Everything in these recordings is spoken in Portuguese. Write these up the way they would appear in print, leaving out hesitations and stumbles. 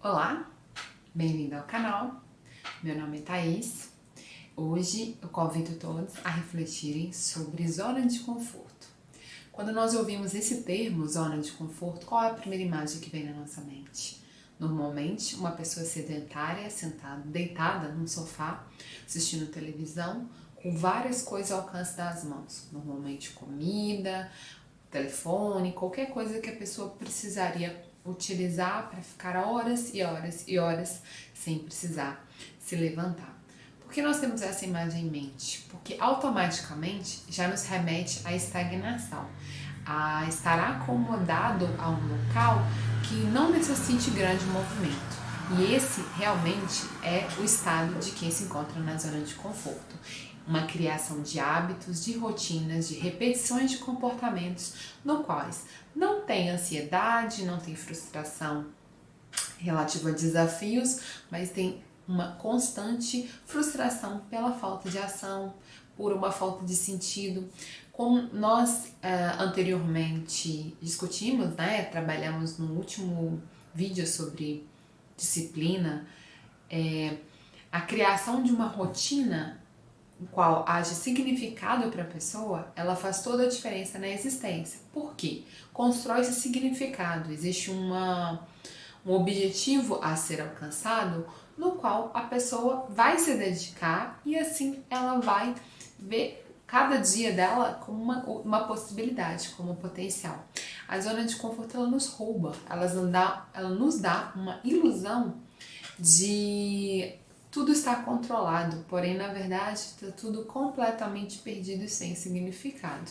Olá, bem-vindo ao canal. Meu nome é Thaís. Hoje eu convido todos a refletirem sobre zona de conforto. Quando nós ouvimos esse termo, zona de conforto, qual é a primeira imagem que vem na nossa mente? Normalmente, uma pessoa sedentária, sentada, deitada num sofá, assistindo televisão, com várias coisas ao alcance das mãos. Normalmente comida, telefone, qualquer coisa que a pessoa precisaria utilizar para ficar horas e horas e horas sem precisar se levantar. Por que nós temos essa imagem em mente? Porque automaticamente já nos remete à estagnação, a estar acomodado a um local que não necessite grande movimento. E esse realmente é o estado de quem se encontra na zona de conforto. Uma criação de hábitos, de rotinas, de repetições de comportamentos no quais não tem ansiedade, não tem frustração relativa a desafios, mas tem uma constante frustração pela falta de ação, por uma falta de sentido. Como nós anteriormente discutimos, né, trabalhamos no último vídeo sobre disciplina, a criação de uma rotina no qual haja significado para a pessoa, ela faz toda a diferença na existência. Por quê? Constrói esse significado, existe um objetivo a ser alcançado, no qual a pessoa vai se dedicar e assim ela vai ver cada dia dela como uma possibilidade, como um potencial. A zona de conforto ela nos rouba, ela nos dá uma ilusão de tudo está controlado, porém na verdade está tudo completamente perdido e sem significado.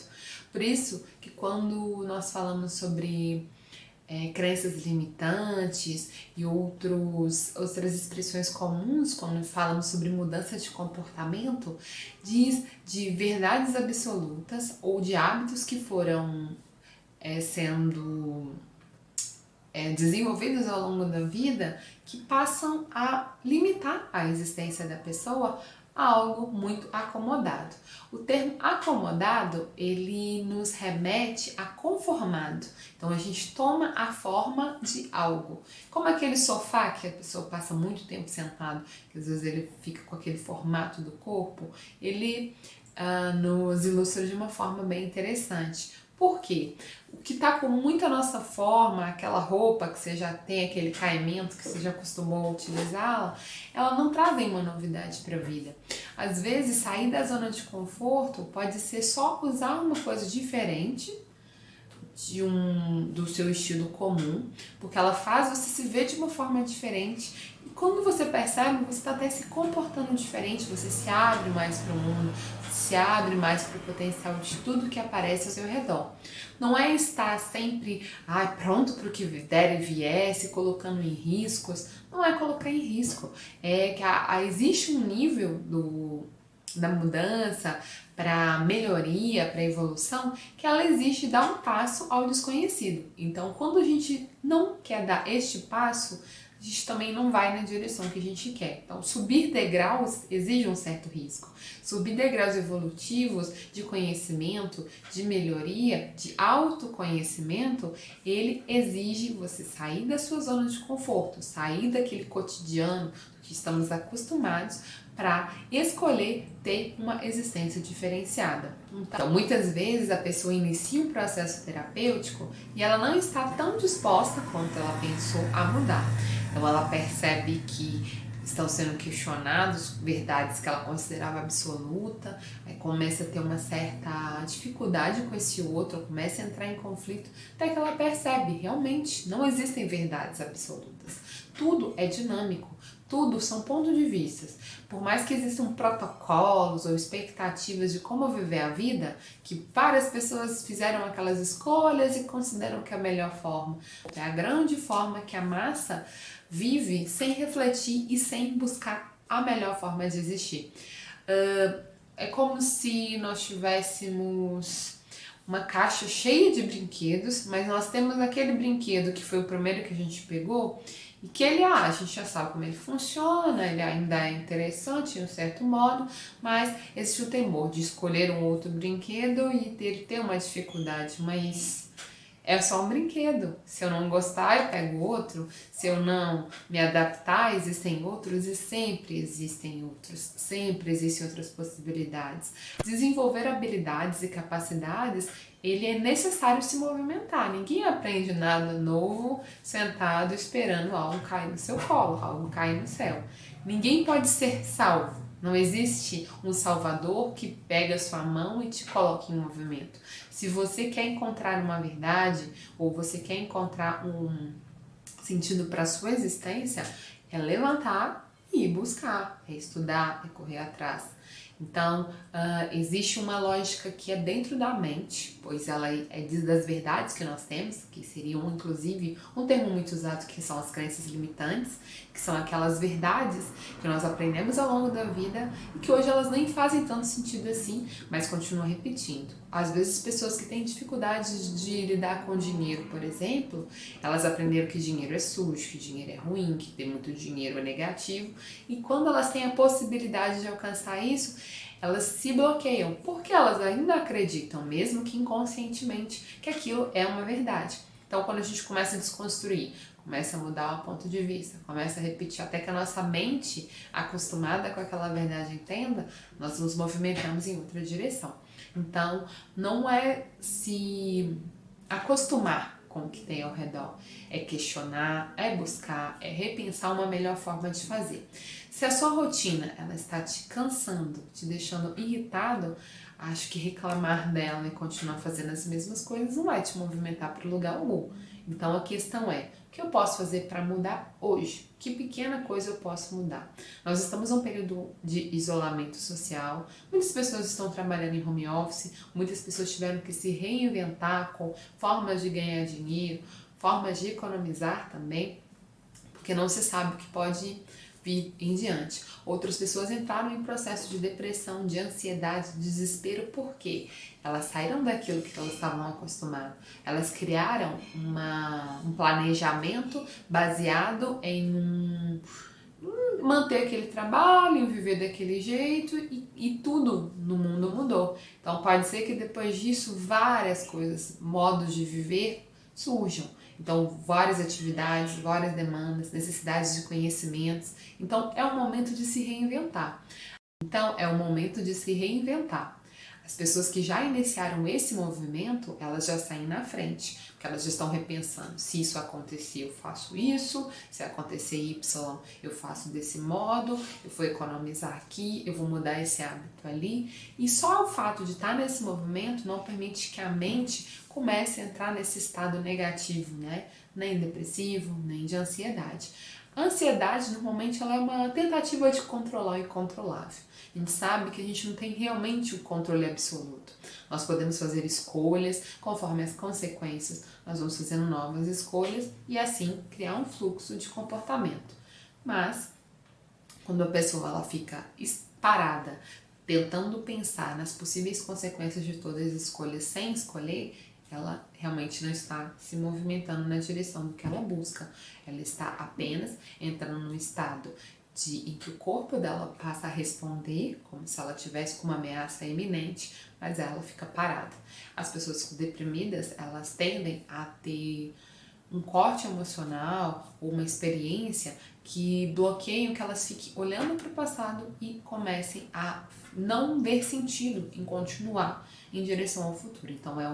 Por isso que quando nós falamos sobre crenças limitantes e outras expressões comuns, quando falamos sobre mudança de comportamento, diz de verdades absolutas ou de hábitos que foram sendo desenvolvidos ao longo da vida que passam a limitar a existência da pessoa a algo muito acomodado. O termo acomodado, ele nos remete a conformado. Então a gente toma a forma de algo. Como aquele sofá que a pessoa passa muito tempo sentado, que às vezes ele fica com aquele formato do corpo, ele nos ilustra de uma forma bem interessante. Por quê? O que está com muito a nossa forma, aquela roupa que você já tem aquele caimento, que você já acostumou a utilizá-la, ela não traz nenhuma novidade para a vida. Às vezes, sair da zona de conforto pode ser só usar uma coisa diferente do seu estilo comum, porque ela faz você se ver de uma forma diferente. E quando você percebe, você está até se comportando diferente, você se abre mais para o mundo, se abre mais para o potencial de tudo que aparece ao seu redor. Não é estar sempre pronto para o que der e vier, se colocando em riscos. Não é colocar em risco. É que existe um nível da mudança, para melhoria, para evolução, que ela exige dar um passo ao desconhecido. Então, quando a gente não quer dar este passo, a gente também não vai na direção que a gente quer. Então, subir degraus exige um certo risco. Subir degraus evolutivos de conhecimento, de melhoria, de autoconhecimento, ele exige você sair da sua zona de conforto, sair daquele cotidiano que estamos acostumados para escolher ter uma existência diferenciada. Então, muitas vezes a pessoa inicia um processo terapêutico e ela não está tão disposta quanto ela pensou a mudar. Então, ela percebe que estão sendo questionados verdades que ela considerava absoluta, aí começa a ter uma certa dificuldade com esse outro, começa a entrar em conflito, até que ela percebe, realmente, não existem verdades absolutas. Tudo é dinâmico, tudo são pontos de vista. Por mais que existam protocolos ou expectativas de como viver a vida, que várias pessoas fizeram aquelas escolhas e consideram que é a melhor forma. É a grande forma que a massa vive sem refletir e sem buscar a melhor forma de existir. É como se nós tivéssemos uma caixa cheia de brinquedos, mas nós temos aquele brinquedo que foi o primeiro que a gente pegou e que a gente já sabe como ele funciona, ele ainda é interessante em um certo modo, mas existe o temor de escolher um outro brinquedo e ter uma dificuldade, mas é só um brinquedo. Se eu não gostar, eu pego outro. Se eu não me adaptar, existem outros e sempre existem outros. Sempre existem outras possibilidades. Desenvolver habilidades e capacidades, ele é necessário se movimentar. Ninguém aprende nada novo sentado esperando algo cair no seu colo, algo cair no céu. Ninguém pode ser salvo. Não existe um salvador que pega a sua mão e te coloca em movimento. Se você quer encontrar uma verdade ou você quer encontrar um sentido para a sua existência, é levantar e ir buscar, é estudar, é correr atrás. Então, existe uma lógica que é dentro da mente, pois ela diz das verdades que nós temos, que seriam, inclusive, um termo muito usado, que são as crenças limitantes, que são aquelas verdades que nós aprendemos ao longo da vida e que hoje elas nem fazem tanto sentido assim, mas continuam repetindo. Às vezes, pessoas que têm dificuldades de lidar com dinheiro, por exemplo, elas aprenderam que dinheiro é sujo, que dinheiro é ruim, que ter muito dinheiro é negativo, e quando elas têm a possibilidade de alcançar isso, elas se bloqueiam, porque elas ainda acreditam, mesmo que inconscientemente, que aquilo é uma verdade. Então, quando a gente começa a desconstruir, começa a mudar o ponto de vista, começa a repetir até que a nossa mente, acostumada com aquela verdade, entenda, nós nos movimentamos em outra direção. Então, não é se acostumar com o que tem ao redor, é questionar, é buscar, é repensar uma melhor forma de fazer. Se a sua rotina ela está te cansando, te deixando irritado, acho que reclamar dela e continuar fazendo as mesmas coisas não vai te movimentar para lugar algum. Então a questão é, o que eu posso fazer para mudar hoje? Que pequena coisa eu posso mudar? Nós estamos num período de isolamento social, muitas pessoas estão trabalhando em home office, muitas pessoas tiveram que se reinventar com formas de ganhar dinheiro, formas de economizar também, porque não se sabe o que pode vir em diante. Outras pessoas entraram em processo de depressão, de ansiedade, de desespero, porque elas saíram daquilo que elas estavam acostumadas. Elas criaram um planejamento baseado em manter aquele trabalho, em viver daquele jeito e tudo no mundo mudou. Então pode ser que depois disso várias coisas, modos de viver surjam. Então, várias atividades, várias demandas, necessidades de conhecimentos. Então, é um momento de se reinventar. As pessoas que já iniciaram esse movimento, elas já saem na frente, porque elas já estão repensando. Se isso acontecer, eu faço isso. Se acontecer Y, eu faço desse modo. Eu vou economizar aqui, eu vou mudar esse hábito ali. E só o fato de estar nesse movimento não permite que a mente comece a entrar nesse estado negativo, né? Nem depressivo, nem de ansiedade. A ansiedade, normalmente, ela é uma tentativa de controlar o incontrolável. A gente sabe que a gente não tem realmente o controle absoluto. Nós podemos fazer escolhas, conforme as consequências, nós vamos fazendo novas escolhas e assim criar um fluxo de comportamento. Mas, quando a pessoa ela fica parada, tentando pensar nas possíveis consequências de todas as escolhas sem escolher, ela realmente não está se movimentando na direção do que ela busca. Ela está apenas entrando num estado em que o corpo dela passa a responder como se ela tivesse com uma ameaça iminente, mas ela fica parada. As pessoas deprimidas, elas tendem a ter um corte emocional ou uma experiência que bloqueiam que elas fiquem olhando para o passado e comecem a não ver sentido em continuar em direção ao futuro. Então é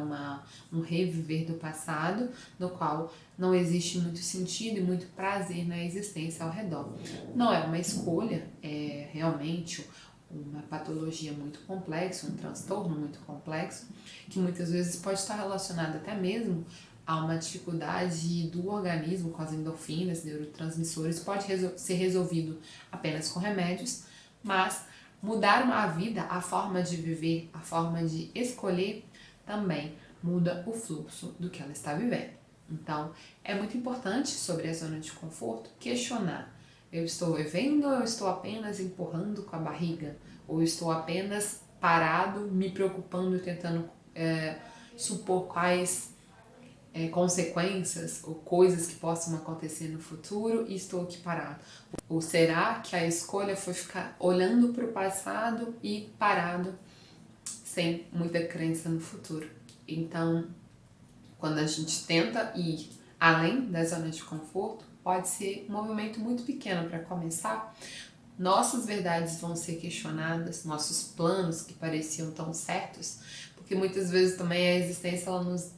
um reviver do passado, no qual não existe muito sentido e muito prazer na existência ao redor. Não é uma escolha, é realmente uma patologia muito complexa, um transtorno muito complexo, que muitas vezes pode estar relacionado até mesmo a uma dificuldade do organismo com as endorfinas, neurotransmissores, pode ser resolvido apenas com remédios, mas mudar uma vida, a forma de viver, a forma de escolher, também muda o fluxo do que ela está vivendo. Então, é muito importante sobre a zona de conforto questionar. Eu estou vivendo ou eu estou apenas empurrando com a barriga? Ou eu estou apenas parado, me preocupando e tentando supor quais consequências ou coisas que possam acontecer no futuro e estou aqui parado? Ou será que a escolha foi ficar olhando para o passado e parado sem muita crença no futuro? Então, quando a gente tenta ir além da zona de conforto, pode ser um movimento muito pequeno para começar. Nossas verdades vão ser questionadas, nossos planos que pareciam tão certos, porque muitas vezes também a existência ela nos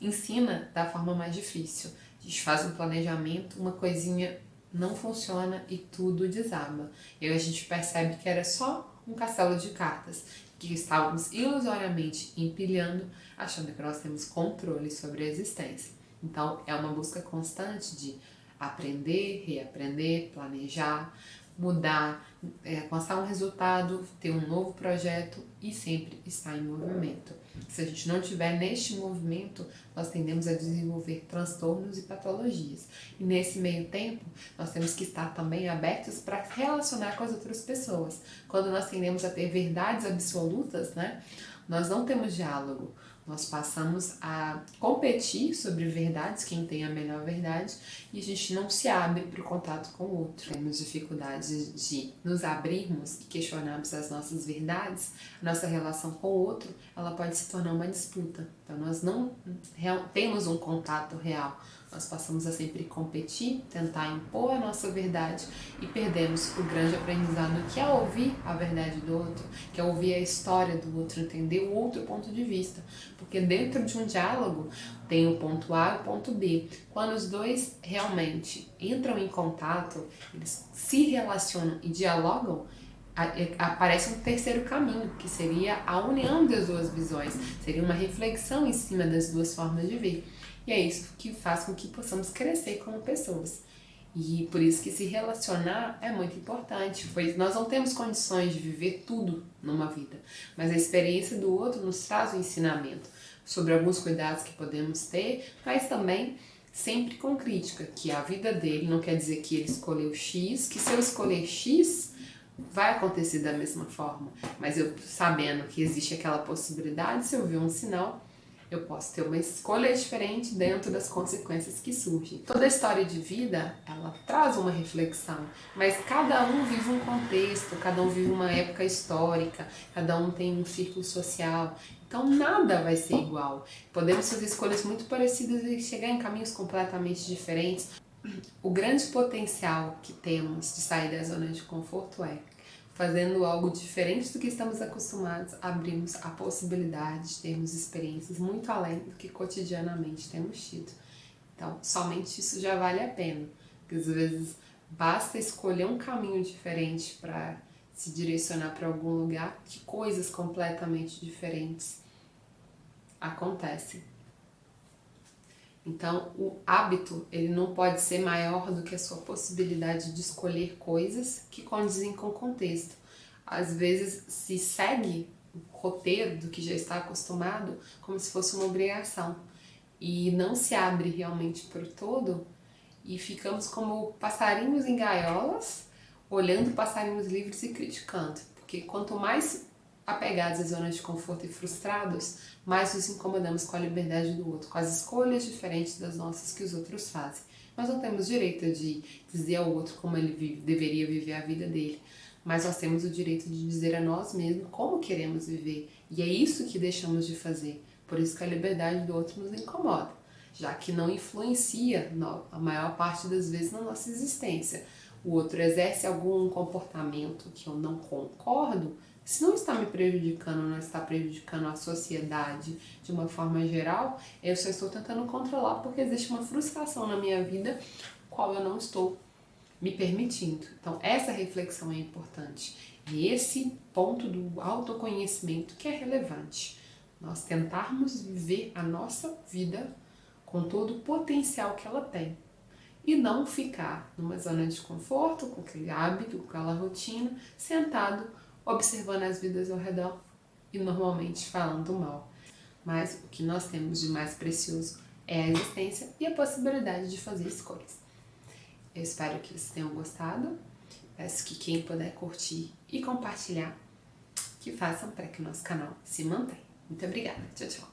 ensina da forma mais difícil. A gente faz um planejamento, uma coisinha não funciona e tudo desaba. E aí a gente percebe que era só um castelo de cartas que estávamos ilusoriamente empilhando, achando que nós temos controle sobre a existência. Então é uma busca constante de aprender, reaprender, planejar, mudar, alcançar um resultado, ter um novo projeto e sempre estar em movimento. Se a gente não estiver neste movimento, nós tendemos a desenvolver transtornos e patologias. E nesse meio tempo, nós temos que estar também abertos para relacionar com as outras pessoas. Quando nós tendemos a ter verdades absolutas, né, nós não temos diálogo. Nós passamos a competir sobre verdades, quem tem a melhor verdade, e a gente não se abre para o contato com o outro. Temos dificuldades de nos abrirmos e questionarmos as nossas verdades, a nossa relação com o outro, ela pode se tornar uma disputa. Então nós não temos um contato real. Nós passamos a sempre competir, tentar impor a nossa verdade e perdemos o grande aprendizado que é ouvir a verdade do outro, que é ouvir a história do outro, entender o outro ponto de vista. Porque dentro de um diálogo tem o ponto A e o ponto B. Quando os dois realmente entram em contato, eles se relacionam e dialogam, aparece um terceiro caminho, que seria a união das duas visões, seria uma reflexão em cima das duas formas de ver. E é isso que faz com que possamos crescer como pessoas. E por isso que se relacionar é muito importante, pois nós não temos condições de viver tudo numa vida, mas a experiência do outro nos traz um ensinamento sobre alguns cuidados que podemos ter, mas também sempre com crítica, que a vida dele não quer dizer que ele escolheu X, que se eu escolher X, vai acontecer da mesma forma, mas eu sabendo que existe aquela possibilidade, se eu ver um sinal, eu posso ter uma escolha diferente dentro das consequências que surgem. Toda a história de vida, ela traz uma reflexão, mas cada um vive um contexto, cada um vive uma época histórica, cada um tem um círculo social, então nada vai ser igual. Podemos fazer escolhas muito parecidas e chegar em caminhos completamente diferentes. O grande potencial que temos de sair da zona de conforto é fazendo algo diferente do que estamos acostumados, abrimos a possibilidade de termos experiências muito além do que cotidianamente temos tido. Então, somente isso já vale a pena, porque às vezes basta escolher um caminho diferente para se direcionar para algum lugar, que coisas completamente diferentes acontecem. Então, o hábito, ele não pode ser maior do que a sua possibilidade de escolher coisas que condizem com o contexto. Às vezes, se segue o roteiro do que já está acostumado como se fosse uma obrigação e não se abre realmente para o todo e ficamos como passarinhos em gaiolas, olhando passarinhos livres e criticando. Porque quanto mais apegados às zonas de conforto e frustrados, mais nos incomodamos com a liberdade do outro, com as escolhas diferentes das nossas que os outros fazem. Nós não temos direito de dizer ao outro como ele deveria viver a vida dele, mas nós temos o direito de dizer a nós mesmos como queremos viver, e é isso que deixamos de fazer. Por isso que a liberdade do outro nos incomoda, já que não influencia a maior parte das vezes na nossa existência. O outro exerce algum comportamento que eu não concordo, se não está me prejudicando, não está prejudicando a sociedade de uma forma geral, eu só estou tentando controlar porque existe uma frustração na minha vida, qual eu não estou me permitindo. Então, essa reflexão é importante. E esse ponto do autoconhecimento que é relevante. Nós tentarmos viver a nossa vida com todo o potencial que ela tem. E não ficar numa zona de conforto, com aquele hábito, com aquela rotina, sentado, observando as vidas ao redor e normalmente falando mal. Mas o que nós temos de mais precioso é a existência e a possibilidade de fazer escolhas. Eu espero que vocês tenham gostado. Peço que quem puder curtir e compartilhar, que façam para que o nosso canal se mantenha. Muito obrigada. Tchau, tchau.